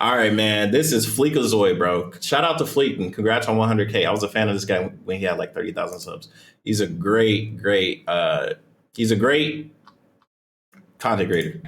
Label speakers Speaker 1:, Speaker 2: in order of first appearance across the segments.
Speaker 1: All right, man. This is Fleekazoid, bro. Shout out to Fleek and congrats on 100K. I was a fan of this guy when he had like 30,000 subs. He's a great content creator.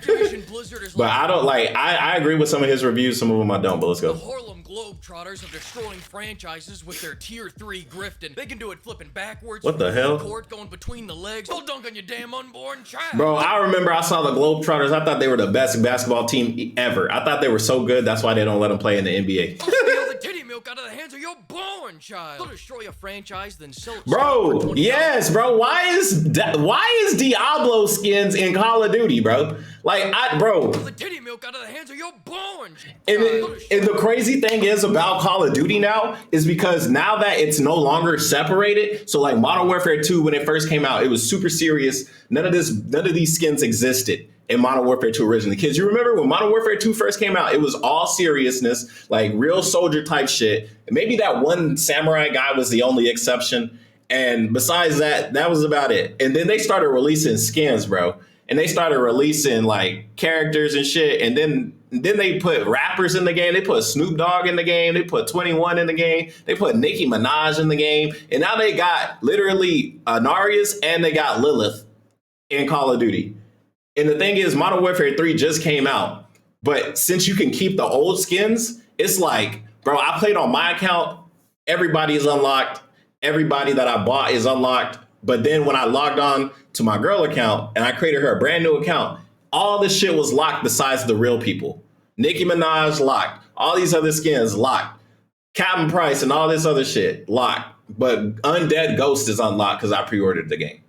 Speaker 1: But I don't like. I agree with some of his reviews. Some of them I don't. But let's go.
Speaker 2: The Harlem Globetrotters are destroying franchises with their tier 3 grifting. They can do it flipping backwards.
Speaker 1: What the hell?
Speaker 2: Court going between the legs. They'll dunk on your damn unborn child.
Speaker 1: Bro, I remember I saw the Globetrotters. I thought they were the best basketball team ever. I thought they were so good. That's why they don't let them play in the NBA.
Speaker 2: They'll steal the titty milk out of the hands of your born child. They'll destroy a franchise, then sell it.
Speaker 1: Bro, yes, bro. Why is Diablo skins in Call of Duty, bro? Like, bro.
Speaker 2: The titty milk out of the hands of your born child.
Speaker 1: And the crazy thing is about Call of Duty now is because now that it's no longer separated, so like Modern Warfare 2, when it first came out, it was super serious. None of these skins existed in Modern Warfare 2 originally. Kids, you remember when Modern Warfare 2 first came out, it was all seriousness, like real soldier type shit. And maybe that one samurai guy was the only exception. And besides that, that was about it. And then they started releasing skins, bro. And they started releasing like characters and shit. And then they put rappers in the game. They put Snoop Dogg in the game. They put 21 in the game. They put Nicki Minaj in the game. And now they got literally Narius and they got Lilith in Call of Duty. And the thing is, Modern Warfare 3 just came out. But since you can keep the old skins, it's like, bro, I played on my account. Everybody is unlocked. Everybody that I bought is unlocked. But then when I logged on to my girl account and I created her a brand new account, all this shit was locked besides the real people. Nicki Minaj locked. All these other skins locked. Captain Price and all this other shit locked. But Undead Ghost is unlocked because I pre-ordered the game.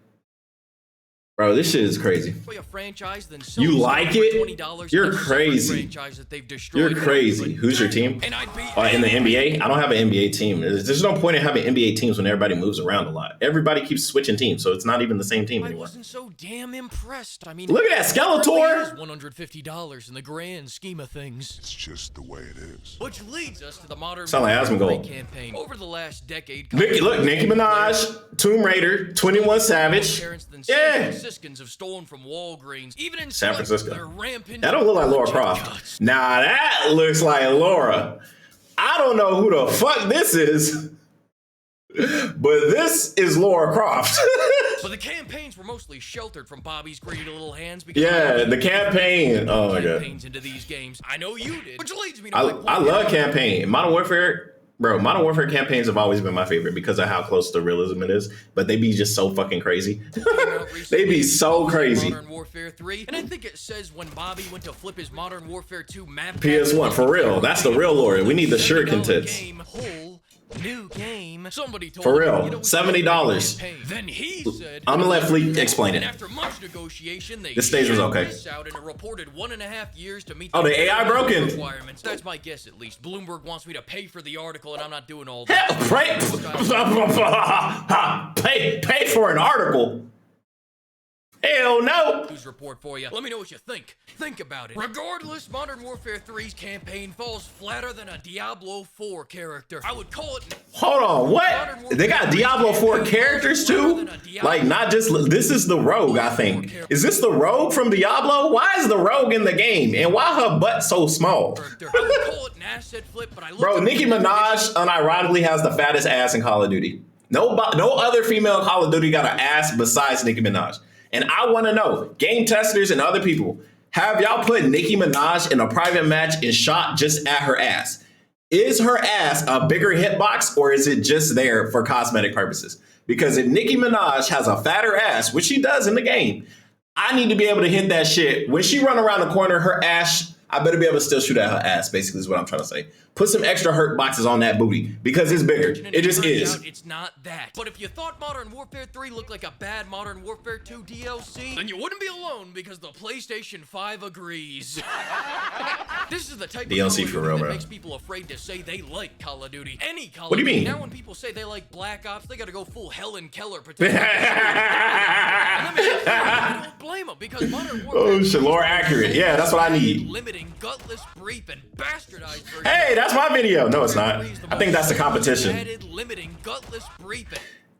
Speaker 1: Bro, this shit is crazy. You like it? You're crazy. You're crazy. Who's your team? In the NBA? I don't have an NBA team. There's no point in having NBA teams when everybody moves around a lot. Everybody keeps switching teams, so it's not even the same team anymore.
Speaker 2: I wasn't so damn impressed. I mean,
Speaker 1: look at that Skeletor.
Speaker 2: $150 in the grand scheme of things.
Speaker 3: It's just the way it is.
Speaker 2: Which leads us to the Modern
Speaker 1: Sound like
Speaker 2: Warfare campaign. Over the last decade,
Speaker 1: look, Nicki Minaj, Tomb Raider, 21 Savage. Yeah.
Speaker 2: Franciscans have stolen from Walgreens, even in
Speaker 1: San Francisco.
Speaker 2: That
Speaker 1: don't look like Laura Croft. Nah, that looks like Laura. I don't know who the fuck this is, but this is Laura Croft.
Speaker 2: But the campaigns were mostly sheltered from Bobby's greedy little hands. Because
Speaker 1: the campaign. Oh my god.
Speaker 2: Into these games. I know you did. Which leads me to
Speaker 1: I love campaign. Modern Warfare. Bro, Modern Warfare campaigns have always been my favorite because of how close to realism it is, but they be just so fucking crazy. They be so crazy.
Speaker 2: Modern Warfare 3, and I think it says when Bobby went to flip his Modern Warfare 2 map.
Speaker 1: PS1, for real. That's the real lore. We need the shuriken tits.
Speaker 2: New game. Somebody told
Speaker 1: for real, $70.
Speaker 2: Then he said,
Speaker 1: I'm gonna let Fleek explain it.
Speaker 2: After much negotiation,
Speaker 1: this stage was okay.
Speaker 2: Out in a reported 1.5 years to meet
Speaker 1: the AI broken.
Speaker 2: Requirements. That's my guess, at least. Bloomberg wants me to pay for the article, and I'm not doing all that.
Speaker 1: Pay for an article. Hell no!
Speaker 2: News report for you. Let me know what you think. Think about it. Regardless, Modern Warfare 3's campaign falls flatter than a Diablo 4 character. I would call it.
Speaker 1: Hold on, what? They got Diablo 4 characters too? Like, not just. This is the rogue, I think. Is this the rogue from Diablo? Why is the rogue in the game? And why her butt so small?
Speaker 2: I would call it an asset flip, but I
Speaker 1: bro, Nicki Minaj unironically has the fattest ass in Call of Duty. No other female in Call of Duty got an ass besides Nicki Minaj. And I want to know, game testers and other people, have y'all put Nicki Minaj in a private match and shot just at her ass? Is her ass a bigger hitbox or is it just there for cosmetic purposes? Because if Nicki Minaj has a fatter ass, which she does in the game, I need to be able to hit that shit. When she run around the corner, her ass, I better be able to still shoot at her ass, basically is what I'm trying to say. Put some extra hurt boxes on that booty because it's bigger. It just is.
Speaker 2: It's not that. But if you thought Modern Warfare 3 looked like a bad Modern Warfare 2 DLC, then you wouldn't be alone because the PlayStation 5 agrees. This is the type
Speaker 1: DLC
Speaker 2: of
Speaker 1: for real,
Speaker 2: that
Speaker 1: bro.
Speaker 2: Makes people afraid to say they like Call of Duty. Any Call
Speaker 1: what
Speaker 2: of
Speaker 1: do you
Speaker 2: Duty.
Speaker 1: mean?
Speaker 2: Now when people say they like Black Ops, they gotta go full Helen Keller protecting. I don't blame them because Modern Warfare.
Speaker 1: Oh shit, lore accurate. Yeah, that's what I need.
Speaker 2: Limiting, gutless, brief, and bastardized version.
Speaker 1: Hey, that's my video. No, it's not. I think that's the competition.
Speaker 2: Limiting, gutless, brief,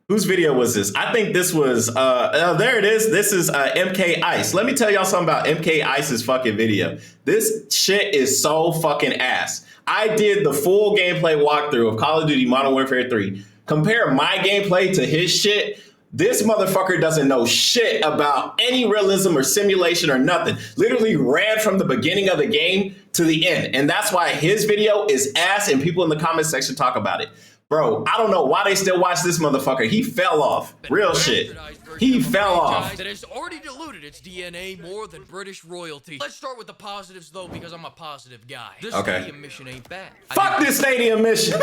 Speaker 1: Whose video was this? I think this was, there it is. This is MK Ice. Let me tell y'all something about MK Ice's fucking video. This shit is so fucking ass. I did the full gameplay walkthrough of Call of Duty Modern Warfare 3. Compare my gameplay to his shit. This motherfucker doesn't know shit about any realism or simulation or nothing. Literally ran from the beginning of the game to the end. And that's why his video is ass and people in the comment section talk about it. Bro, I don't know why they still watch this motherfucker. He fell off. Real shit. He fell off.
Speaker 2: That has already diluted its DNA more than British royalty. Let's start with the positives though, because I'm a positive guy. This stadium mission ain't bad.
Speaker 1: Fuck this stadium mission.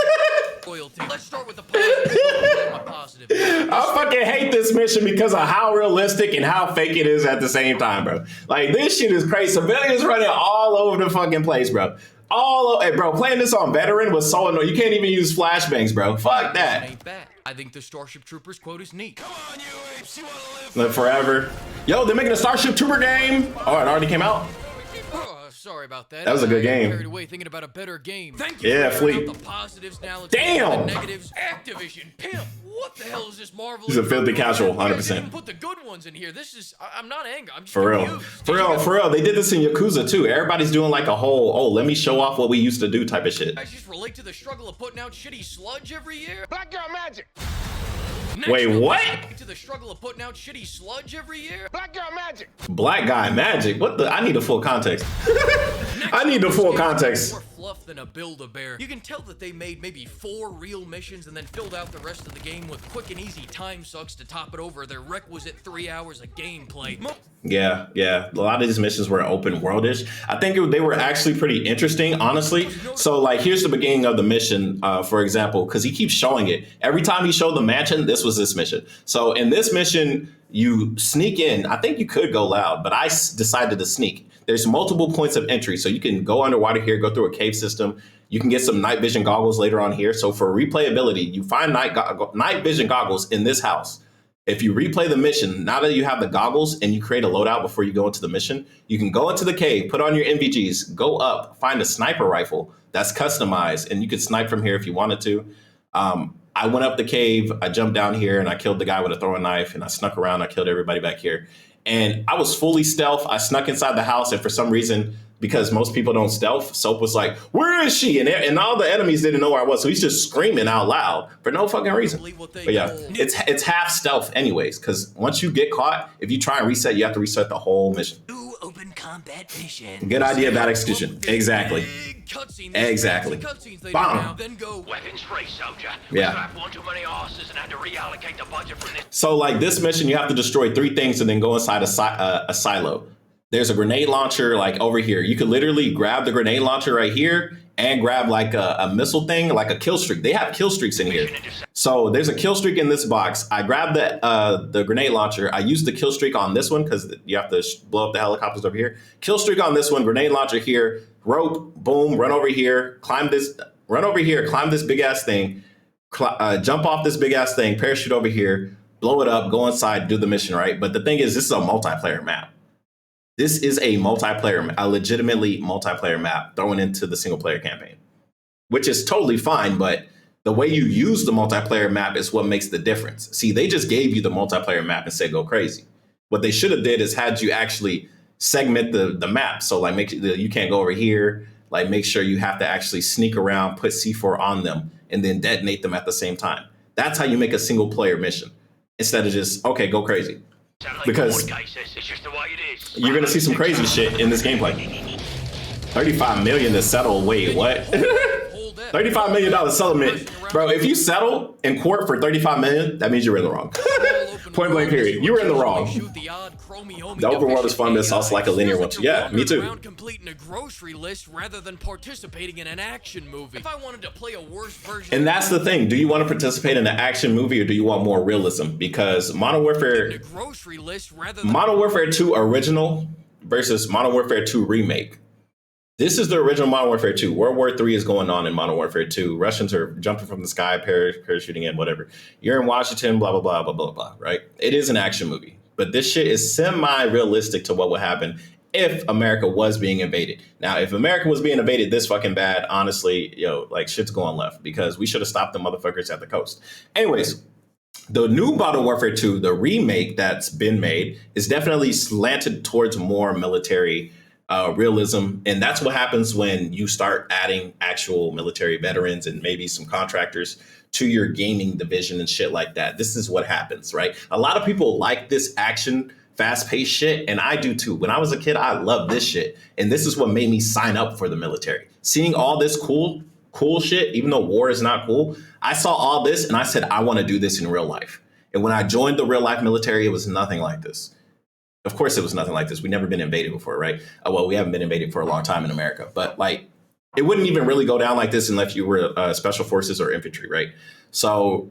Speaker 2: Royalty. Let's start with the positives though, I'm a positive guy.
Speaker 1: I fucking hate this mission because of how realistic and how fake it is at the same time, bro. Like, this shit is crazy. Civilians running all over the fucking place, bro. Hey, bro, playing this on veteran was so annoying. You can't even use flashbangs, bro. Fuck that.
Speaker 2: Ain't bad. I think the Starship Troopers quote is neat. Come on, you apes, you wanna
Speaker 1: live forever. Yo, they're making a Starship Trooper game. Oh, it already came out?
Speaker 2: Sorry about that.
Speaker 1: That was a good game.
Speaker 2: Carried away thinking about a better game. Thank you.
Speaker 1: Yeah,
Speaker 2: for
Speaker 1: Fleet.
Speaker 2: The positives now.
Speaker 1: Damn.
Speaker 2: The negatives. Activision. Pimp. What the hell is this Marvel?
Speaker 1: He's a filthy casual, 100%.
Speaker 2: Put the good ones in here. This is. I'm not angry. I'm just
Speaker 1: for real.
Speaker 2: confused.
Speaker 1: For real. They did this in Yakuza too. Everybody's doing like a whole, oh, let me show off what we used to do type of shit.
Speaker 2: I just relate to the struggle of putting out shitty sludge every year.
Speaker 3: Black Girl Magic.
Speaker 1: Next, wait, what?
Speaker 2: To the struggle of putting out shitty sludge every year.
Speaker 3: Black Girl Magic.
Speaker 1: Black Guy Magic. What the? I need a full context. I need the full context.
Speaker 2: More fluff than a Build-A-Bear. You can tell that they made maybe 4 real missions and then filled out the rest of the game with quick and easy time sucks to top it over their requisite 3 hours of gameplay.
Speaker 1: Yeah. A lot of these missions were open worldish. I think they were actually pretty interesting, honestly. So, like, here's the beginning of the mission, for example, because he keeps showing it. Every time he showed the mansion, this was this mission. So, in this mission, you sneak in. I think you could go loud, but I decided to sneak. There's multiple points of entry, so you can go underwater here, go through a cave system. You can get some night vision goggles later on here. So, for replayability, you find night vision goggles in this house. If you replay the mission, now that you have the goggles and you create a loadout before you go into the mission, you can go into the cave, put on your NVGs, go up, find a sniper rifle that's customized, and you could snipe from here if you wanted to. I went up the cave, I jumped down here, and I killed the guy with a throwing knife, and I snuck around, I killed everybody back here. And I was fully stealth. I snuck inside the house, and for some reason, because most people don't stealth, Soap was like, where is she? And all the enemies didn't know where I was. So he's just screaming out loud for no fucking reason. But yeah, it's half stealth anyways, because once you get caught, if you try and reset, you have to reset the whole mission.
Speaker 2: Open combat mission.
Speaker 1: Good idea, bad execution. Exactly. Exactly. Bomb.
Speaker 3: Then go weapons free, soldier.
Speaker 1: Yeah.
Speaker 3: One too many horses and had to reallocate the budget from this.
Speaker 1: So like this mission, you have to destroy 3 things and then go inside a silo. There's a grenade launcher like over here. You could literally grab the grenade launcher right here and grab like a missile thing, like a kill streak. They have kill streaks in here. So there's a kill streak in this box. I grabbed the grenade launcher. I used the kill streak on this one because you have to blow up the helicopters over here. Kill streak on this one, grenade launcher here, rope, boom, run over here, climb this big ass thing, jump off this big ass thing, parachute over here, blow it up, go inside, do the mission, right? But the thing is, this is a multiplayer map. This is a legitimately multiplayer map thrown into the single player campaign, which is totally fine. But the way you use the multiplayer map is what makes the difference. See, they just gave you the multiplayer map and said, go crazy. What they should have did is had you actually segment the map. So like you can't go over here, like make sure you have to actually sneak around, put C4 on them and then detonate them at the same time. That's how you make a single player mission instead of just, okay, go crazy. Because you're going to see some crazy shit in this gameplay. 35 million to settle. Wait, what? $35 million settlement. Bro, if you settle in court for 35 million, that means you're in the wrong. Point blank period. You were in the wrong. The open world is fun, but it's also like a linear one. Yeah, me too.
Speaker 2: Completing a grocery list rather than participating in an action movie. If I wanted to play a worse version.
Speaker 1: And that's the thing. Do you want to participate in an action movie or do you want more realism? Because Modern Warfare 2 original versus Modern Warfare 2 remake. This is the original Modern Warfare 2. World War III is going on in Modern Warfare 2. Russians are jumping from the sky, parachuting in, whatever. You're in Washington, blah, blah, blah, blah, blah, blah, right? It is an action movie. But this shit is semi-realistic to what would happen if America was being invaded. Now, if America was being invaded this fucking bad, honestly, like shit's going left because we should have stopped the motherfuckers at the coast. Anyways, The new Modern Warfare 2, the remake that's been made, is definitely slanted towards more military realism. And that's what happens when you start adding actual military veterans and maybe some contractors to your gaming division and shit like that. This is what happens, right? A lot of people like this action, fast paced shit. And I do too. When I was a kid, I loved this shit. And this is what made me sign up for the military. Seeing all this cool shit, even though war is not cool, I saw all this and I said, I want to do this in real life. And when I joined the real life military, it was nothing like this. Of course, it was nothing like this. We've never been invaded before, right? Well, we haven't been invaded for a long time in America, but like, it wouldn't even really go down like this unless you were special forces or infantry, right? So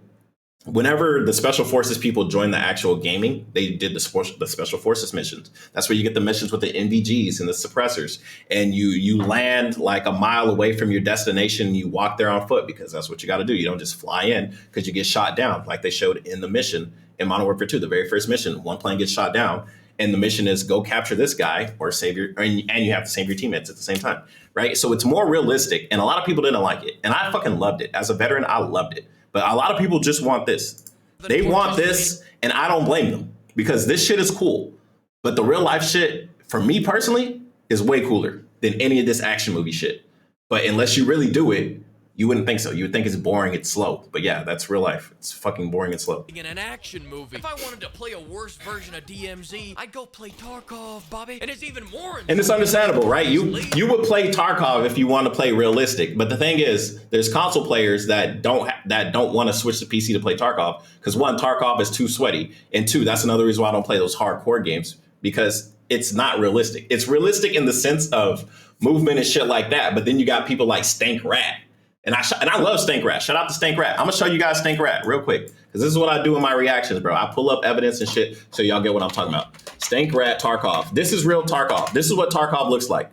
Speaker 1: whenever the special forces people joined the actual gaming, they did the special forces missions. That's where you get the missions with the NVGs and the suppressors. And you land like a mile away from your destination. You walk there on foot because that's what you got to do. You don't just fly in because you get shot down like they showed in the mission in Modern Warfare 2, the very first mission. One plane gets shot down. And the mission is go capture this guy or save your, and you have to save your teammates at the same time, right? So it's more realistic. And a lot of people didn't like it. And I fucking loved it. As a veteran, I loved it. But a lot of people just want this. They want this, and I don't blame them because this shit is cool. But the real life shit, for me personally, is way cooler than any of this action movie shit. But unless you really do it, you wouldn't think so. You would think it's boring, it's slow. But yeah, that's real life. It's fucking boring and slow.
Speaker 2: In an action movie. If I wanted to play a worse version of DMZ, I'd go play Tarkov, Bobby. And it's even more.
Speaker 1: And it's understandable, right? You would play Tarkov if you want to play realistic. But the thing is, there's console players that don't want to switch to PC to play Tarkov because one, Tarkov is too sweaty, and two, that's another reason why I don't play those hardcore games because it's not realistic. It's realistic in the sense of movement and shit like that. But then you got people like Stank Rat. And I love Stank Rat. Shout out to Stank Rat. I'm gonna show you guys Stank Rat real quick because this is what I do in my reactions, bro. I pull up evidence and shit so y'all get what I'm talking about. Stank Rat Tarkov. This is real Tarkov. This is what Tarkov looks like.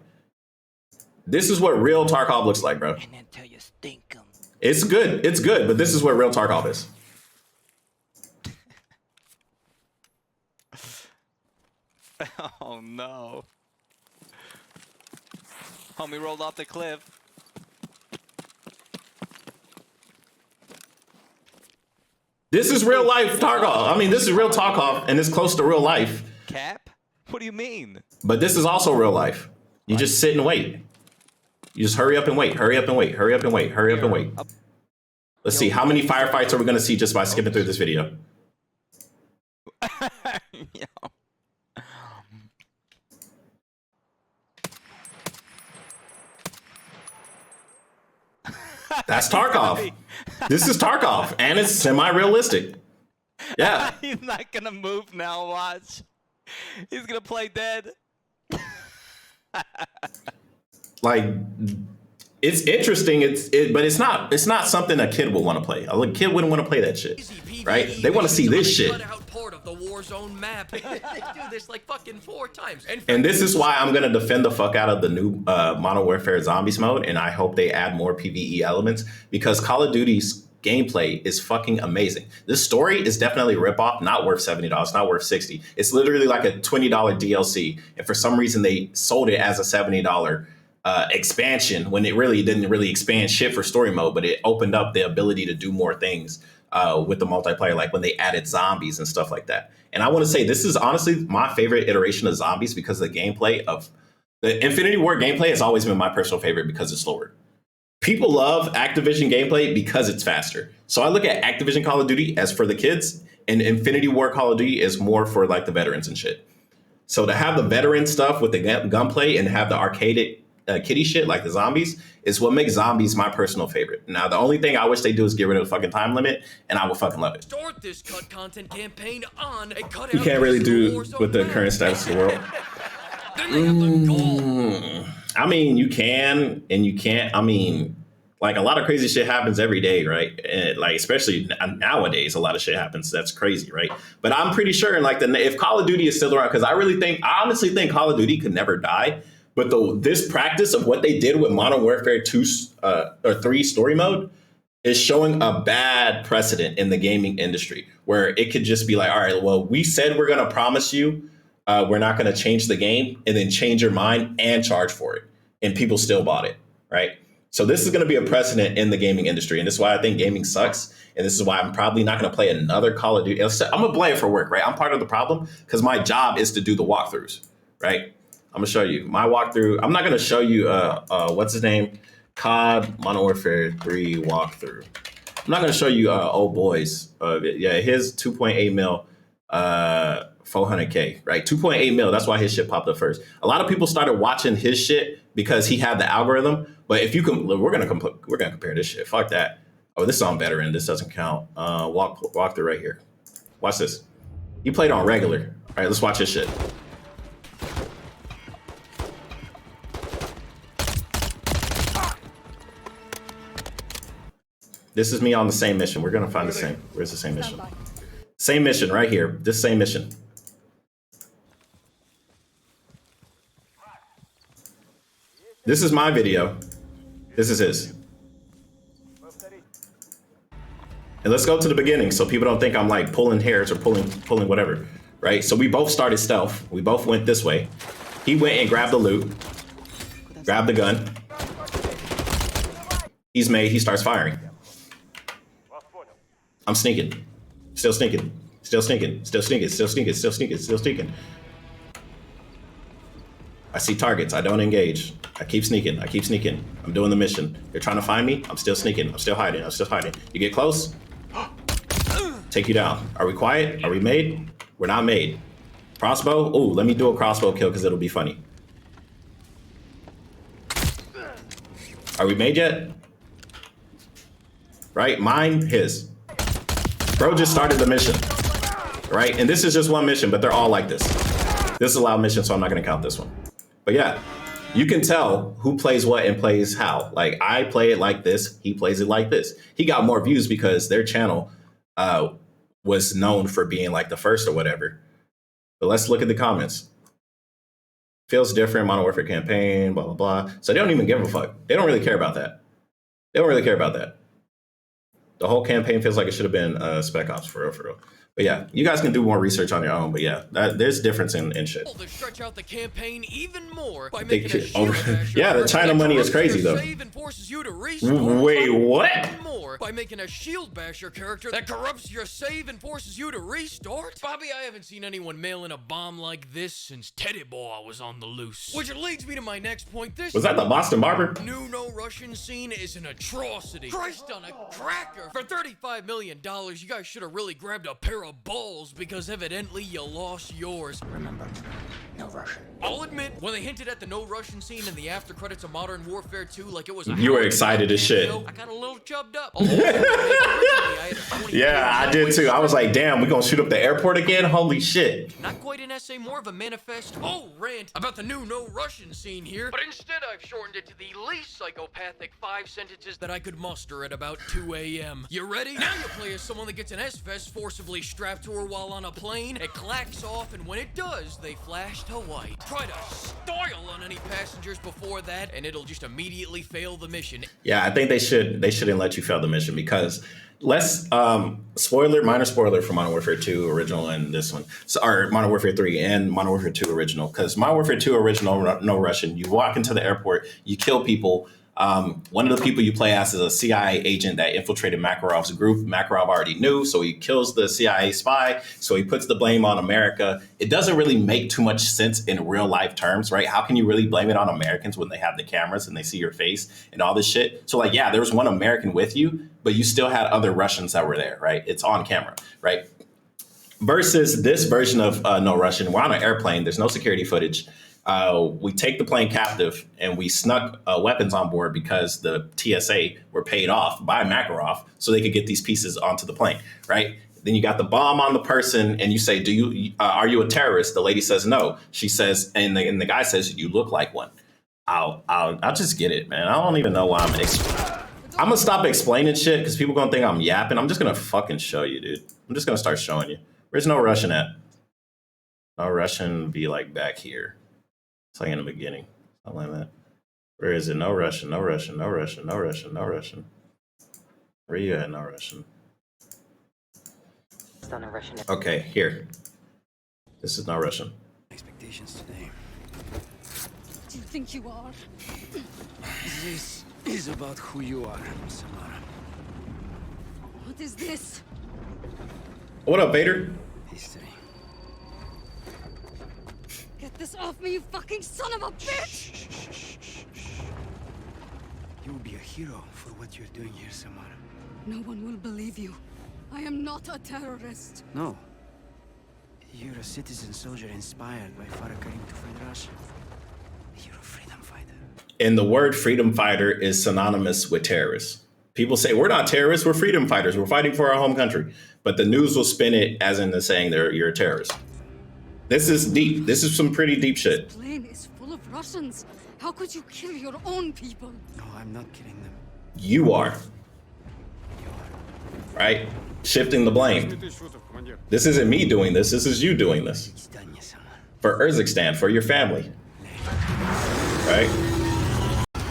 Speaker 1: This is what real Tarkov looks like, bro.
Speaker 4: And until you stink 'em.
Speaker 1: It's good. It's good. But this is what real Tarkov is.
Speaker 4: Oh no. Homie rolled off the cliff.
Speaker 1: This is real life Tarkov. I mean, this is real Tarkov, and it's close to real life.
Speaker 4: Cap? What do you mean?
Speaker 1: But this is also real life. You just sit and wait. You just hurry up and wait. Hurry up and wait. Hurry up and wait. Hurry up and wait. Let's see. How many firefights are we going to see just by skipping through this video? That's Tarkov. This is Tarkov, and it's semi-realistic. Yeah.
Speaker 4: He's not gonna move now, watch. He's gonna play dead.
Speaker 1: Like, it's interesting, but it's not something a kid will want to play. A kid wouldn't want to play that shit, right? They want to see this shit.
Speaker 2: Part of the war zone map. They do this like fucking 4 times.
Speaker 1: And this is why I'm gonna defend the fuck out of the new Modern Warfare Zombies mode, and I hope they add more PvE elements because Call of Duty's gameplay is fucking amazing. This story is definitely a ripoff, not worth $70, not worth $60. It's literally like a $20 DLC, and for some reason they sold it as a $70 expansion when it really didn't really expand shit for story mode, but it opened up the ability to do more things with the multiplayer, like when they added zombies and stuff like that. And I want to say this is honestly my favorite iteration of zombies because the gameplay of the Infinity Ward gameplay has always been my personal favorite because it's slower. People love Activision gameplay because it's faster. So I look at Activision Call of Duty as for the kids, and Infinity Ward Call of Duty is more for like the veterans and shit. So to have the veteran stuff with the gunplay and have the arcade kitty shit like the zombies is what makes zombies my personal favorite. Now, the only thing I wish they do is get rid of the fucking time limit, and I would fucking love it.
Speaker 2: Start this cut content campaign on a cutout.
Speaker 1: You can't really do with the current status of the world.
Speaker 2: Then they have the goal.
Speaker 1: I mean, you can and you can't. I mean, like a lot of crazy shit happens every day, right? And like especially nowadays, a lot of shit happens. That's crazy, right? But I'm pretty sure, like, if Call of Duty is still around, because I honestly think Call of Duty could never die. But this practice of what they did with Modern Warfare 2 or 3 story mode is showing a bad precedent in the gaming industry, where it could just be like, all right, well, we said we're going to promise you we're not going to change the game, and then change your mind and charge for it. And people still bought it, right? So this is going to be a precedent in the gaming industry. And this is why I think gaming sucks. And this is why I'm probably not going to play another Call of Duty. I'm going to play it for work, right? I'm part of the problem because my job is to do the walkthroughs, right? I'm going to show you my walkthrough. I'm not going to show you, what's his name? COD Modern Warfare 3 walkthrough. I'm not going to show you old boys. Yeah, his 2.8 mil, 400K, right? 2.8 mil. That's why his shit popped up first. A lot of people started watching his shit because he had the algorithm. But if you can, we're gonna compare this shit. Fuck that. Oh, this is on veteran. This doesn't count. Walk through right here. Watch this. He played on regular. All right, let's watch his shit. This is me on the same mission. We're gonna find the same. Where's the same mission? Same mission right here. This same mission. This is my video. This is his. And let's go to the beginning so people don't think I'm like pulling hairs or pulling whatever, right? So we both started stealth. We both went this way. He went and grabbed the loot, grabbed the gun. He's made, he starts firing. I'm sneaking, still sneaking, still sneaking, still sneaking, still sneaking, still sneaking, still sneaking. I see targets, I don't engage. I keep sneaking, I keep sneaking. I'm doing the mission. They're trying to find me, I'm still sneaking, I'm still hiding, I'm still hiding. You get close, take you down. Are we quiet? Are we made? We're not made. Crossbow? Ooh, let me do a crossbow kill because it'll be funny. Are we made yet? Right, mine, his. Bro just started the mission, right? And this is just one mission, but they're all like this. This is a loud mission, so I'm not gonna count this one. But yeah, you can tell who plays what and plays how. Like I play it like this, he plays it like this. He got more views because their channel was known for being like the first or whatever. But let's look at the comments. Feels different, Modern Warfare campaign, blah, blah, blah. So they don't even give a fuck. They don't really care about that. They don't really care about that. The whole campaign feels like it should have been Spec Ops for real, for real. But yeah, you guys can do more research on your own. But yeah, there's difference in shit.
Speaker 2: They stretch out the campaign even more by making a shield basher
Speaker 1: yeah, the China money is crazy though.
Speaker 2: Save and forces you to restore.
Speaker 1: Wait, what?
Speaker 2: More by making a shield basher character that corrupts your save and forces you to restart. Bobby, I haven't seen anyone mail in a bomb like this since Teddy Boy was on the loose. Which leads me to my next point. This
Speaker 1: was that the Boston Barber?
Speaker 2: New No Russian scene is an atrocity. Christ on a cracker. For $35 million, you guys should have really grabbed a pair of balls because evidently you lost yours.
Speaker 5: Remember, no Russian.
Speaker 2: I'll admit, when they hinted at the no Russian scene in the after credits of Modern Warfare 2 like it was a
Speaker 1: you were excited as shit.
Speaker 2: I got a little chubbed up.
Speaker 1: Yeah, I did too. I was like, damn, we gonna shoot up the airport again? Holy shit.
Speaker 2: Not quite an essay, more of a manifesto rant about the new no Russian scene here. But instead I've shortened it to the least psychopathic 5 sentences that I could muster at about 2 a.m. You ready? Now you play as someone that gets an S-vest forcibly strapped to her while on a plane. It clacks off, and when it does, they flash to white. Try to style on any passengers before that, and it'll just immediately fail the mission.
Speaker 1: Yeah, I think they shouldn't let you fail the mission because minor spoiler for Modern Warfare 2 original and this one. So, or Modern Warfare 3 and Modern Warfare 2 original. Because Modern Warfare 2 original, no Russian. You walk into the airport, you kill people. One of the people you play as is a CIA agent that infiltrated Makarov's group. Makarov already knew, so he kills the CIA spy. So he puts the blame on America. It doesn't really make too much sense in real life terms, right? How can you really blame it on Americans when they have the cameras and they see your face and all this shit? So like, yeah, there was one American with you, but you still had other Russians that were there, right? It's on camera, right? Versus this version of No Russian, we're on an airplane. There's no security footage. We take the plane captive and we snuck weapons on board because the TSA were paid off by Makarov so they could get these pieces onto the plane, right? Then you got the bomb on the person and you say, are you a terrorist? The lady says no. She says, and the guy says, you look like one. I'll just get it, man. I don't even know why I'm gonna stop explaining shit because people gonna think I'm yapping. I'm just gonna fucking show you, dude. I'm just gonna start showing you. Where's No Russian at? No Russian be like back here. It's like in the beginning. Something like that. Where is it? No Russian, no Russian, no Russian, no Russian, no Russian. Where you at, No Russian? Okay, here. This is No Russian.
Speaker 5: Expectations today. Do you think you are? is about who you are, Samara.
Speaker 6: What is this?
Speaker 1: What up, Vader?
Speaker 5: History.
Speaker 6: Get this off me, you fucking son of a bitch!
Speaker 5: You will be a hero for what you're doing here, Samara.
Speaker 6: No one will believe you. I am not a terrorist.
Speaker 5: No. You're a citizen soldier inspired by Farakarim to fight Russia. You're a freedom fighter.
Speaker 1: And the word freedom fighter is synonymous with terrorist. People say, we're not terrorists, we're freedom fighters. We're fighting for our home country. But the news will spin it as in the saying you're a terrorist. This is deep. This is some pretty deep shit.
Speaker 6: This plane is full of Russians. How could you kill your own people?
Speaker 5: No, I'm not killing them.
Speaker 1: You are.
Speaker 5: You are.
Speaker 1: Right? Shifting the blame. This isn't me doing this. This is you doing this.
Speaker 5: It's done, Samara.
Speaker 1: For Urzikstan, for your family. Right?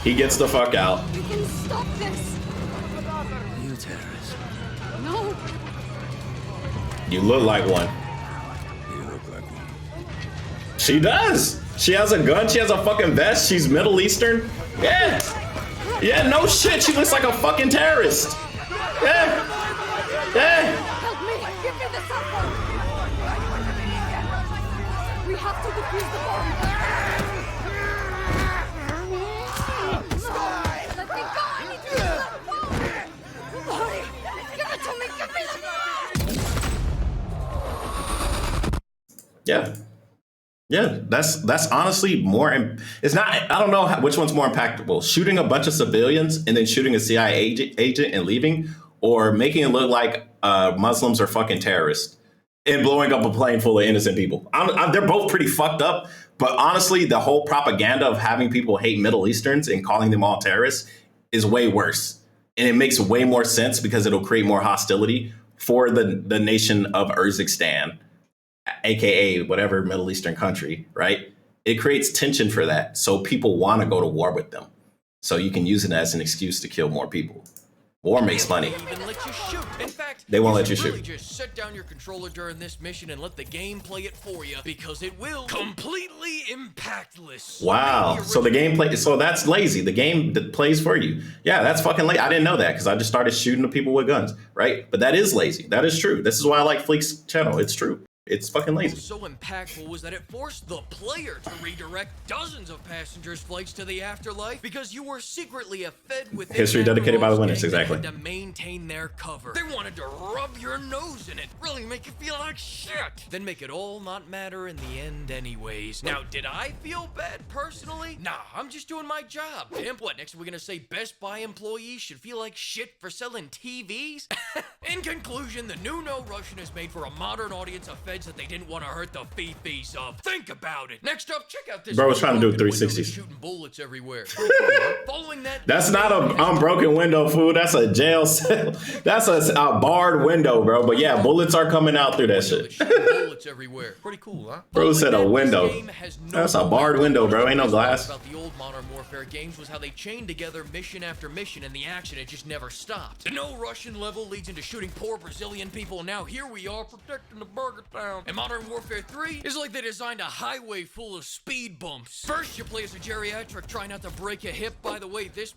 Speaker 1: He gets the fuck out.
Speaker 6: We can stop this.
Speaker 5: You terrorist.
Speaker 6: No.
Speaker 1: You look like one.
Speaker 5: You look like one.
Speaker 1: She does. She has a gun. She has a fucking vest. She's Middle Eastern. Yeah. Yeah, no shit. She looks like a fucking terrorist. Yeah. Yeah.
Speaker 6: Help me. Give me the cell phone. We have to defuse the bomb. Let me go. I need to use that phone. Hurry. Give it to me. Give me the phone.
Speaker 1: Yeah. Yeah, that's honestly more. It's not. I don't know which one's more impactful: shooting a bunch of civilians and then shooting a CIA agent and leaving, or making it look like Muslims are fucking terrorists and blowing up a plane full of innocent people. They're both pretty fucked up. But honestly, the whole propaganda of having people hate Middle Easterns and calling them all terrorists is way worse, and it makes way more sense because it'll create more hostility for the nation of Urzikstan, AKA whatever Middle Eastern country, right? It creates tension for that. So people want to go to war with them. So you can use it as an excuse to kill more people. War makes money.
Speaker 2: Even let you shoot. In fact,
Speaker 1: They won't let you
Speaker 2: should really
Speaker 1: shoot.
Speaker 2: just set down your controller during this mission and let the game play it for you, because it will completely impactless.
Speaker 1: Wow. So the gameplay, so that's lazy. The game that plays for you. Yeah, that's fucking lazy. I didn't know that because I just started shooting at people with guns, right? But that is lazy. That is true. This is why I like Fleek's channel. It's true. It's fucking lazy.
Speaker 2: So impactful was that it forced the player to redirect dozens of passengers' flights to the afterlife because you were secretly a Fed with
Speaker 1: History dedicated by the winners, exactly.
Speaker 2: to maintain their cover. They wanted to rub your nose in it, really make you feel like shit, then make it all not matter in the end anyways. Now, did I feel bad personally? Nah, I'm just doing my job. Pimp, what, next we're gonna say Best Buy employees should feel like shit for selling TVs? In conclusion, the new No Russian is made for a modern audience of Feds that they didn't want to hurt the fifis of. Think about it. Next up, check out this.
Speaker 1: Bro was trying to do
Speaker 2: broken window
Speaker 1: 360s.
Speaker 2: that's shooting bullets everywhere. Following that,
Speaker 1: That's not a unbroken window, fool. That's a jail cell. That's a barred window, bro. But yeah, bullets are coming out through that shit.
Speaker 2: shooting bullets everywhere. Pretty cool, huh?
Speaker 1: Bro said a
Speaker 2: Following that,
Speaker 1: window.
Speaker 2: this game has no
Speaker 1: That's a barred window, bro. Ain't no glass.
Speaker 2: About the old Modern Warfare games was how they chained together mission after mission, and the action it just never stopped. The No Russian level leads into shooting poor Brazilian people. Now here we are protecting the burger town. And Modern Warfare 3 is like they designed a highway full of speed bumps. First, you play as a geriatric, try not to break a hip. By the way, this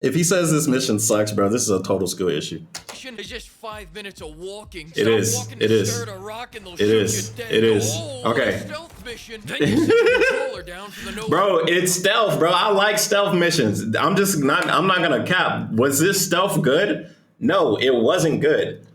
Speaker 1: If he says this mission sucks, bro, this is a total skill issue.
Speaker 2: mission is just 5 minutes of walking.
Speaker 1: It
Speaker 2: Stop
Speaker 1: is.
Speaker 2: walking
Speaker 1: It
Speaker 2: to
Speaker 1: is.
Speaker 2: stare at a rock and they'll
Speaker 1: It
Speaker 2: shoot
Speaker 1: is.
Speaker 2: you dead.
Speaker 1: It is.
Speaker 2: Oh,
Speaker 1: Okay.
Speaker 2: a stealth mission. Then you set your controller down for the no.
Speaker 1: Bro, it's stealth, bro. I like stealth missions. I'm not gonna cap. Was this stealth good? No, it wasn't good.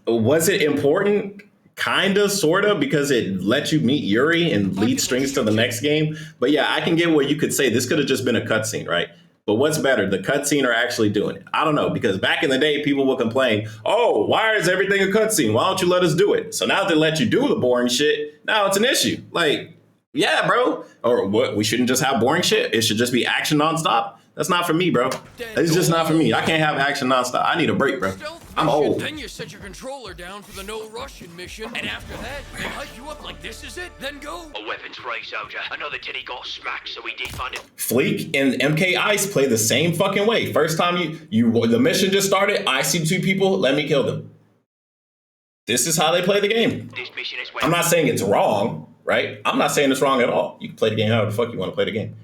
Speaker 1: Was it important? Kinda, sorta, because it let you meet Yuri and lead strings to the next game. But yeah, I can get where you could say this could have just been a cutscene, right? But what's better, the cutscene or actually doing it? I don't know, because back in the day, people will complain, oh, why is everything a cutscene? Why don't you let us do it? So now they let you do the boring shit, now it's an issue. Like, yeah, bro. Or what? We shouldn't just have boring shit. It should just be action nonstop. That's not for me, bro. It's just not for me. I can't have action nonstop. I need a break, bro. I'm old.
Speaker 2: Then you set your controller down for the no Russian mission, and after that, they hype you up like this is it. Then go.
Speaker 3: A weapons free soldier. Another titty got smacked, so we defunded.
Speaker 1: Fleek and MK Ice play the same fucking way. First time the mission just started, I see two people, let me kill them. This is how they play the game.
Speaker 3: This mission is
Speaker 1: I'm not saying it's wrong, right? I'm not saying it's wrong at all. You can play the game however the fuck you want to play the game.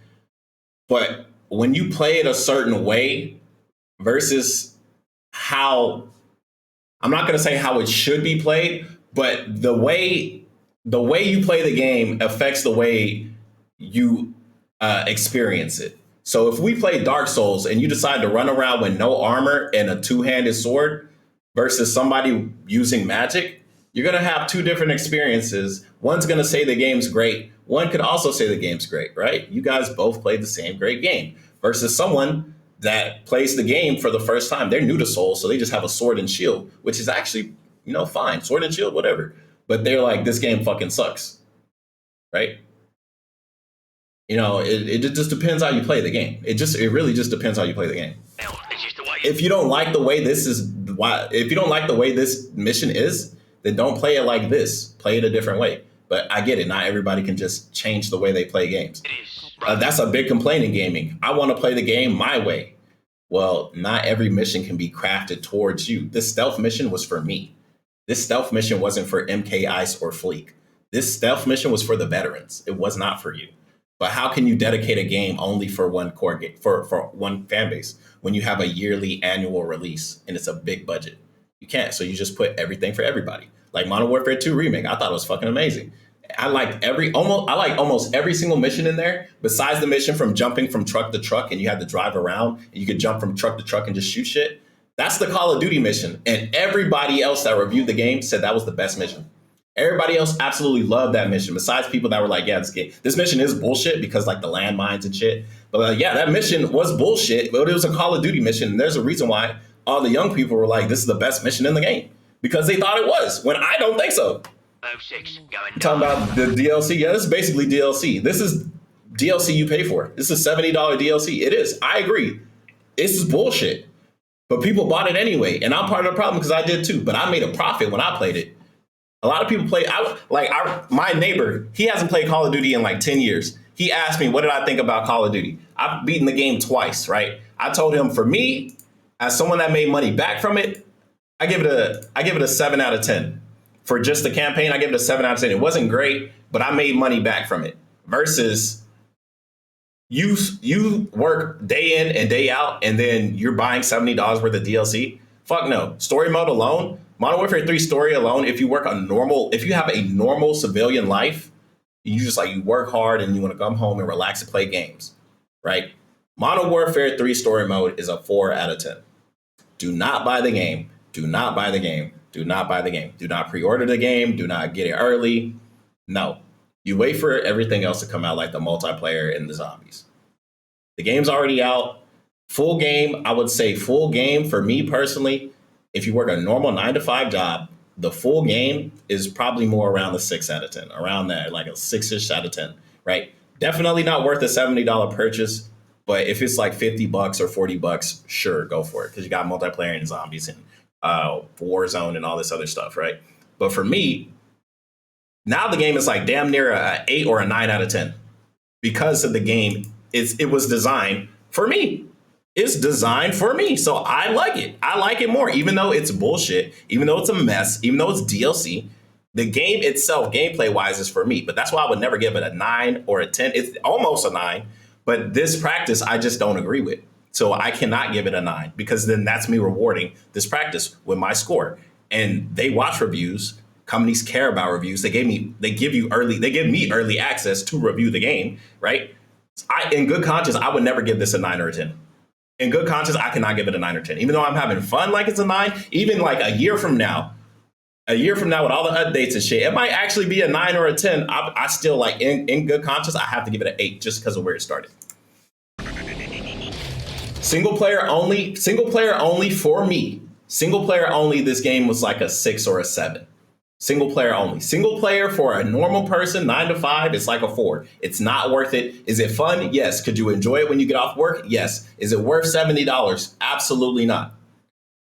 Speaker 1: But when you play it a certain way versus how, I'm not going to say how it should be played, but the way you play the game affects the way you experience it. So if we play Dark Souls and you decide to run around with no armor and a two-handed sword versus somebody using magic, you're going to have two different experiences. One's going to say the game's great. One could also say the game's great, right? You guys both played the same great game versus someone that plays the game for the first time. They're new to Souls, so they just have a sword and shield, which is actually, fine. Sword and shield, whatever. But they're like, this game fucking sucks, right? It just depends how you play the game. It really just depends how you play the game.
Speaker 3: It's just the way
Speaker 1: If you don't like the way if you don't like the way this mission is, then don't play it like this. Play it a different way. But I get it. Not everybody can just change the way they play games.
Speaker 3: it is. Right.
Speaker 1: That's a big complaint in gaming. I want to play the game my way. Well, not every mission can be crafted towards you. This stealth mission was for me. This stealth mission wasn't for MK Ice or Fleek. This stealth mission was for the veterans. It was not for you. But how can you dedicate a game only for one core game, for one fan base when you have a yearly annual release and it's a big budget? You can't. So you just put everything for everybody. Like Modern Warfare 2 Remake, I thought it was fucking amazing. I like almost every single mission in there, besides the mission from jumping from truck to truck and you had to drive around and you could jump from truck to truck and just shoot shit. That's the Call of Duty mission. And everybody else that reviewed the game said that was the best mission. Everybody else absolutely loved that mission, besides people that were like, yeah, this mission is bullshit because like the landmines and shit. But yeah, that mission was bullshit, but it was a Call of Duty mission. And there's a reason why all the young people were like, this is the best mission in the game. Because they thought it was, when I don't think so.
Speaker 3: 06, going
Speaker 1: I'm talking about the DLC. Yeah, this is basically DLC. This is DLC you pay for. This is $70 DLC. It is. I agree. This is bullshit. But people bought it anyway. And I'm part of the problem because I did too. But I made a profit when I played it. A lot of people play. My neighbor, he hasn't played Call of Duty in like 10 years. He asked me, what did I think about Call of Duty? I've beaten the game twice, right? I told him, for me, as someone that made money back from it, I give it a 7 out of 10. For just the campaign, I give it a 7 out of 10. It wasn't great, but I made money back from it. Versus you work day in and day out, and then you're buying $70 worth of DLC. Fuck no. Story mode alone, Modern Warfare 3 story alone, if you have a normal civilian life, you work hard and you want to come home and relax and play games, right? Modern Warfare 3 story mode is a 4 out of 10. Do not buy the game. Do not buy the game. Do not buy the game. Do not pre-order the game. Do not get it early. No. You wait for everything else to come out, like the multiplayer and the zombies. The game's already out. Full game, I would say full game for me personally, if you work a normal 9-to-5 job, the full game is probably more around the 6 out of 10. Around that, like a 6-ish out of 10, right? Definitely not worth a $70 purchase. But if it's like $50 or $40, sure, go for it. Because you got multiplayer and zombies and Warzone and all this other stuff, right? But for me, now the game is like damn near a 8 or a 9 out of 10 because of the game. It was designed for me. It's designed for me, so I like it. I like it more, even though it's bullshit, even though it's a mess, even though it's DLC. The game itself, gameplay wise, is for me. But that's why I would never give it a 9 or a 10. It's almost a 9, but this practice I just don't agree with. So I cannot give it a 9 because then that's me rewarding this practice with my score. And they watch reviews. Companies care about reviews. They give me early access to review the game, right? In good conscience, I would never give this a 9 or a 10. In good conscience, I cannot give it a 9 or 10. Even though I'm having fun like it's a 9, even like a year from now with all the updates and shit, it might actually be a 9 or a 10. I still like in good conscience, I have to give it an 8 just because of where it started. Single player only for me. Single player only, this game was like a 6 or a 7. Single player only. Single player for a normal person, 9 to 5, it's like a 4. It's not worth it. Is it fun? Yes. Could you enjoy it when you get off work? Yes. Is it worth $70? Absolutely not.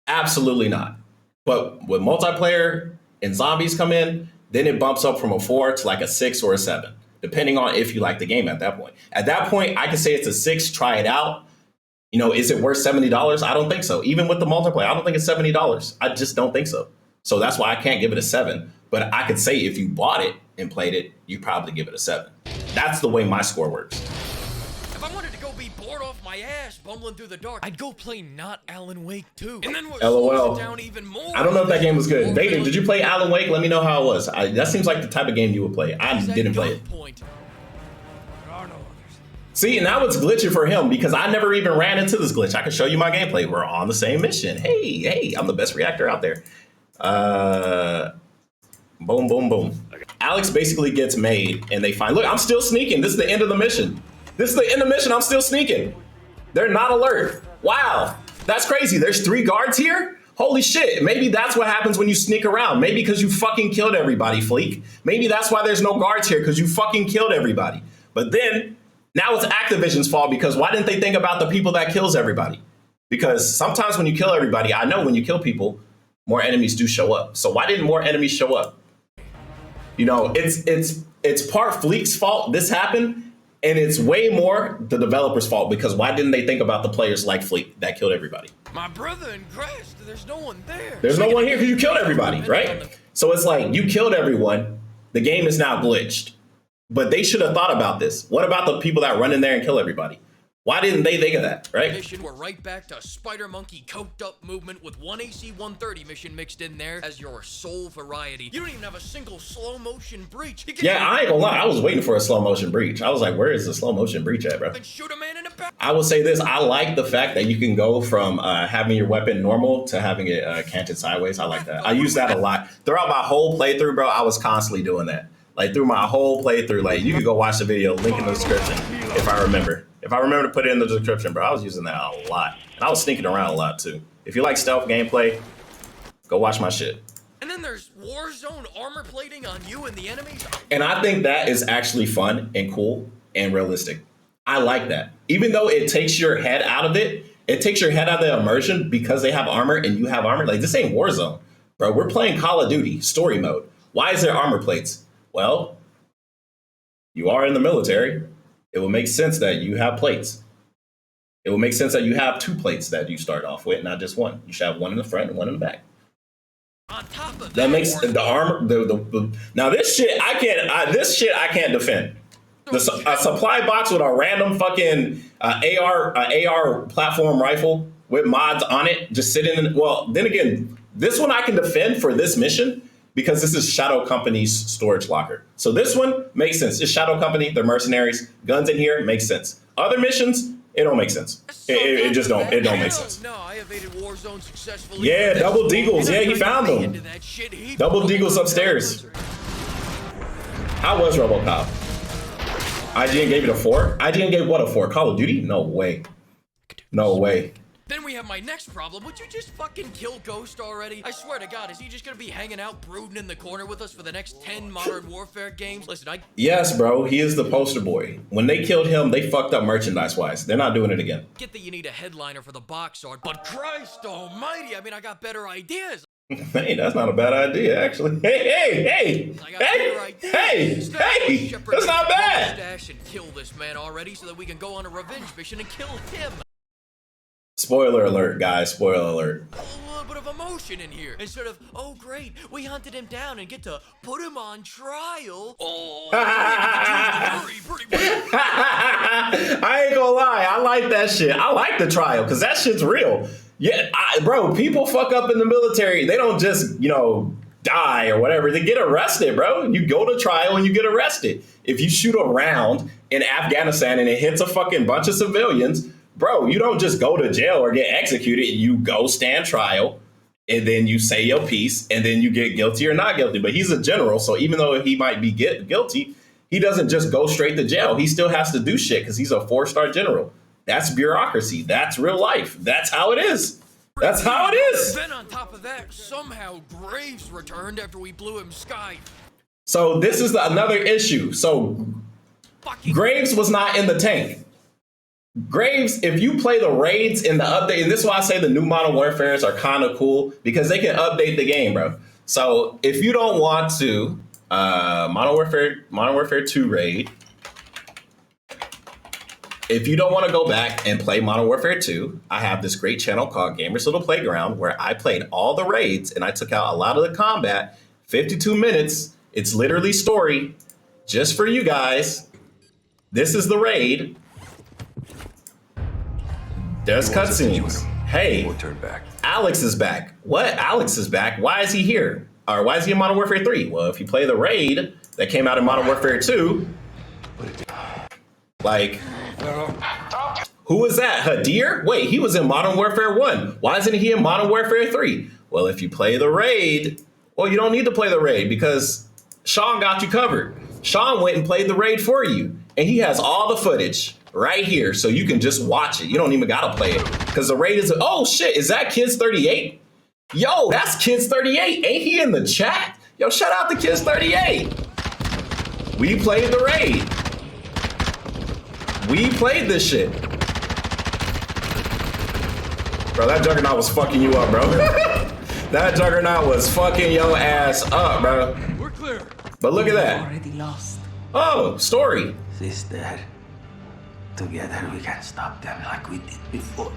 Speaker 1: Absolutely not. But when multiplayer and zombies come in, then it bumps up from a 4 to like a 6 or a 7, depending on if you like the game at that point. At that point, I can say it's a 6, try it out. Is it worth $70? I don't think so. Even with the multiplayer, I don't think it's $70. I just don't think so. So that's why I can't give it a 7. But I could say if you bought it and played it, you probably give it a 7. That's the way my score works.
Speaker 2: If I wanted to go be my ass bumbling through the dark, I'd go play not Alan Wake 2. And then what
Speaker 1: LOL.
Speaker 2: slows it down even more.
Speaker 1: I don't know if that game was good. Vaden, did you play Alan Wake? Let me know how it was. That seems like the type of game you would play. I didn't play it. See, now it's glitching for him because I never even ran into this glitch. I can show you my gameplay. We're on the same mission. Hey, I'm the best reactor out there. Boom, boom, boom. Alex basically gets made and they find, look, I'm still sneaking. This is the end of the mission. This is the end of the mission. I'm still sneaking. They're not alert. Wow, that's crazy. There's 3 guards here? Holy shit. Maybe that's what happens when you sneak around. Maybe because you fucking killed everybody, Fleek. Maybe that's why there's no guards here, because you fucking killed everybody. But then, now it's Activision's fault because why didn't they think about the people that kills everybody? Because sometimes when you kill everybody, I know when you kill people, more enemies do show up. So why didn't more enemies show up? You know, it's part Fleek's fault this happened, and it's way more the developer's fault because why didn't they think about the players like Fleek that killed everybody?
Speaker 2: My brother in Christ, there's no one there.
Speaker 1: There's no one here because you killed everybody, right? So it's like you killed everyone. The game is now glitched. But they should have thought about this. What about the people that run in there and kill everybody? Why didn't they think of that, right?
Speaker 2: Mission, we're right back to Spider Monkey coked up movement with one AC 130 mission mixed in there as your sole variety. You don't even have a single slow motion breach.
Speaker 1: Yeah, I ain't gonna lie. I was waiting for a slow motion breach. I was like, where is the slow motion breach at, bro?
Speaker 2: Shoot a man in the back.
Speaker 1: I will say this. I like the fact that you can go from having your weapon normal to having it canted sideways. I like that. I use that a lot. Throughout my whole playthrough, bro, I was constantly doing that. Like through my whole playthrough, like you can go watch the video, link in the description if I remember. If I remember to put it in the description, bro, I was using that a lot. And I was sneaking around a lot too. If you like stealth gameplay, go watch my shit.
Speaker 2: And then there's Warzone armor plating on you and the enemies.
Speaker 1: And I think that is actually fun and cool and realistic. I like that. Even though it takes your head out of it, it takes your head out of the immersion because they have armor and you have armor. Like this ain't Warzone, bro. We're playing Call of Duty story mode. Why is there armor plates? Well, you are in the military. It will make sense that you have plates. It will make sense that you have 2 plates that you start off with, not just one. You should have one in the front and one in the back.
Speaker 2: On top of
Speaker 1: that makes the armor. Now this shit I can't defend. A supply box with a random fucking AR platform rifle with mods on it, just sitting in. Well, then again, this one I can defend for this mission. Because this is Shadow Company's storage locker. So this one makes sense. It's Shadow Company, they're mercenaries. Guns in here makes sense. Other missions, it don't make sense. It just don't. It don't make sense.
Speaker 2: No, I evaded Warzone successfully.
Speaker 1: Yeah, double deagles. Yeah, he found them. Double deagles upstairs. How was RoboCop? IGN gave it a 4. IGN gave what a 4? Call of Duty? No way. No way.
Speaker 2: Then we have my next problem. Would you just fucking kill Ghost already? I swear to God, is he just gonna be hanging out, brooding in the corner with us for the next 10 Modern Warfare games? Listen,
Speaker 1: Yes, bro. He is the poster boy. When they killed him, they fucked up merchandise-wise. They're not doing it again.
Speaker 2: Get that you need a headliner for the box art, but Christ almighty, I mean, I got better ideas.
Speaker 1: Hey, that's not a bad idea, actually. Hey, that's not bad.
Speaker 2: Stash and kill this man already so that we can go on a revenge mission and kill him.
Speaker 1: Spoiler alert, guys. Spoiler alert.
Speaker 2: A little bit of emotion in here. Instead of, oh great, we hunted him down and get to put him on trial. Oh,
Speaker 1: I ain't gonna lie. I like that shit. I like the trial because that shit's real. Yeah, bro, people fuck up in the military. They don't just, die or whatever. They get arrested, bro. You go to trial and you get arrested. If you shoot a round in Afghanistan and it hits a fucking bunch of civilians, bro, you don't just go to jail or get executed. You go stand trial, and then you say your piece, and then you get guilty or not guilty. But he's a general, so even though he might be guilty, he doesn't just go straight to jail. He still has to do shit because he's a 4-star general. That's bureaucracy. That's real life. That's how it is. That's how it is.
Speaker 2: Then on top of that, somehow Graves returned after we blew him sky.
Speaker 1: So this is another issue. So Graves was not in the tank. Graves, if you play the raids in the update, and this is why I say the new Modern Warfares are kind of cool because they can update the game, bro. So if you don't want to, Modern Warfare 2 raid, if you don't want to go back and play Modern Warfare 2, I have this great channel called Gamers Little Playground where I played all the raids and I took out a lot of the combat, 52 minutes. It's literally story just for you guys. This is the raid. There's cutscenes. Hey,
Speaker 7: We'll turn back.
Speaker 1: Alex is back. What? Alex is back? Why is he here? Or why is he in Modern Warfare 3? Well, if you play the raid that came out in Modern Warfare 2, like, who was that? Hadir? Wait, he was in Modern Warfare 1. Why isn't he in Modern Warfare 3? Well, if you play the raid, well, you don't need to play the raid because Sean got you covered. Sean went and played the raid for you, and he has all the footage right here, so you can just watch it. You don't even gotta play it because the raid is. Oh shit, is that Kids 38? Yo, that's Kids 38. Ain't he in the chat? Yo, shout out to Kids 38. We played the raid. We played this shit. Bro, that Juggernaut was fucking you up, bro. That Juggernaut was fucking your ass up, bro.
Speaker 2: We're clear.
Speaker 1: But look at that.
Speaker 5: Already lost.
Speaker 1: Oh, story.
Speaker 7: Sister, together we can stop them like we did before.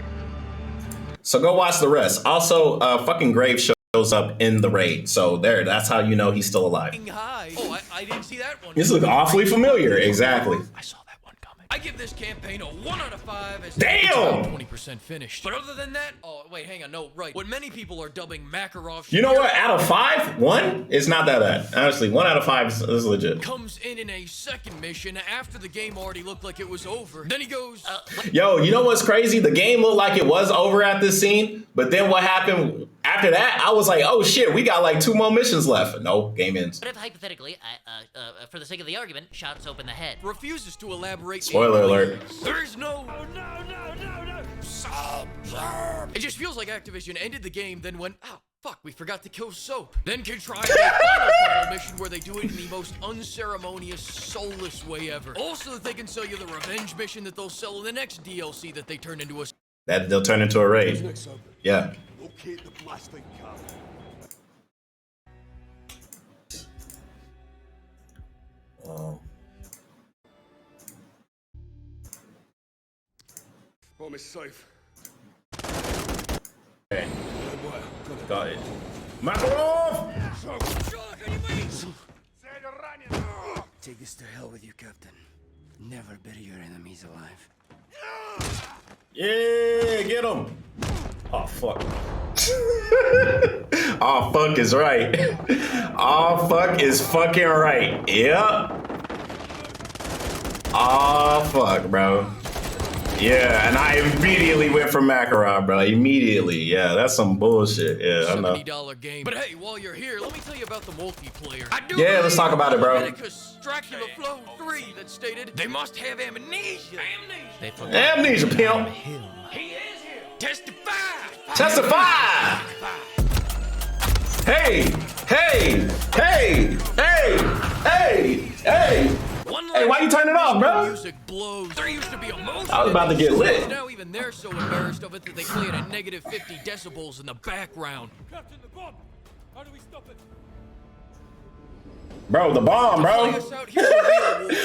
Speaker 1: So go watch the rest. Also, fucking Grave shows up in the raid. So there, that's how you know he's still alive.
Speaker 2: Hi. Oh, I didn't see that one.
Speaker 1: This looks awfully familiar. Exactly.
Speaker 2: I saw that one coming. I give this campaign a 1 out of 5 as
Speaker 1: Damn!
Speaker 2: it's about 20% finished. But other than that, oh wait, hang on, no, right. What many people are dubbing Makarov.
Speaker 1: You know what? Out of 5, 1 is not that bad. Honestly, 1 out of 5 is legit.
Speaker 2: Comes in a second mission after the game already looked like it was over. Then he goes,
Speaker 1: Yo, you know what's crazy? The game looked like it was over at this scene, but then what happened after that? I was like, oh shit, we got like 2 more missions left. No, game ends.
Speaker 8: What if hypothetically, for the sake of the argument, shots open the head?
Speaker 2: refuses to elaborate.
Speaker 1: Spoiler alert.
Speaker 2: There is no. It just feels like Activision ended the game, then went, oh, fuck, we forgot to kill Soap. Then contrived a final mission where they do it in the most unceremonious, soulless way ever. Also, that they can sell you the revenge mission that they'll sell in the next DLC that they turn into a.
Speaker 1: That they'll turn into a raid. Yeah.
Speaker 9: Locate the blasting car. Bomb is safe.
Speaker 1: Okay. Got it. Makarov!
Speaker 5: Take this to hell with you, Captain. Never bury your enemies alive.
Speaker 1: Yeah, get him. Oh, fuck. Oh, fuck is right. Oh, fuck is fucking right. Yep. Oh, fuck, bro. Yeah, and I immediately went for Makarov, bro. Immediately. Yeah, that's some bullshit. Yeah, I know.
Speaker 2: $70 game. But hey, while you're here, let me tell you about the multiplayer.
Speaker 1: Yeah, let's talk about it, bro.
Speaker 2: Leviticus Dracula Flow 3 that stated they must have amnesia. They forgot
Speaker 1: Amnesia, pimp.
Speaker 2: he is here. Testify.
Speaker 1: Testify. Hey, hey, hey, hey, hey, hey. Hey, why you turn it off, bro?
Speaker 2: Music blows. There used to be a motion.
Speaker 1: I was about to get lit.
Speaker 2: Now even they're so embarrassed of it that they play it at negative 50 decibels in the background.
Speaker 9: Captain, the bomb! How do we stop it?
Speaker 1: Bro, the bomb, bro.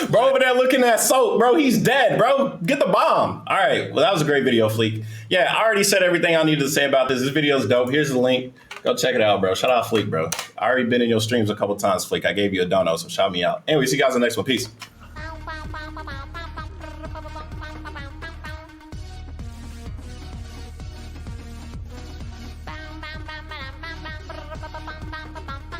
Speaker 1: Bro over there looking at Soap, bro. He's dead, bro. Get the bomb. All right. Well, that was a great video, Fleek. Yeah, I already said everything I needed to say about this. This video is dope. Here's the link. Go check it out, bro. Shout out Fleek, bro. I already been in your streams a couple times, Fleek. I gave you a dono, so shout me out. Anyway, see you guys in the next one. Peace.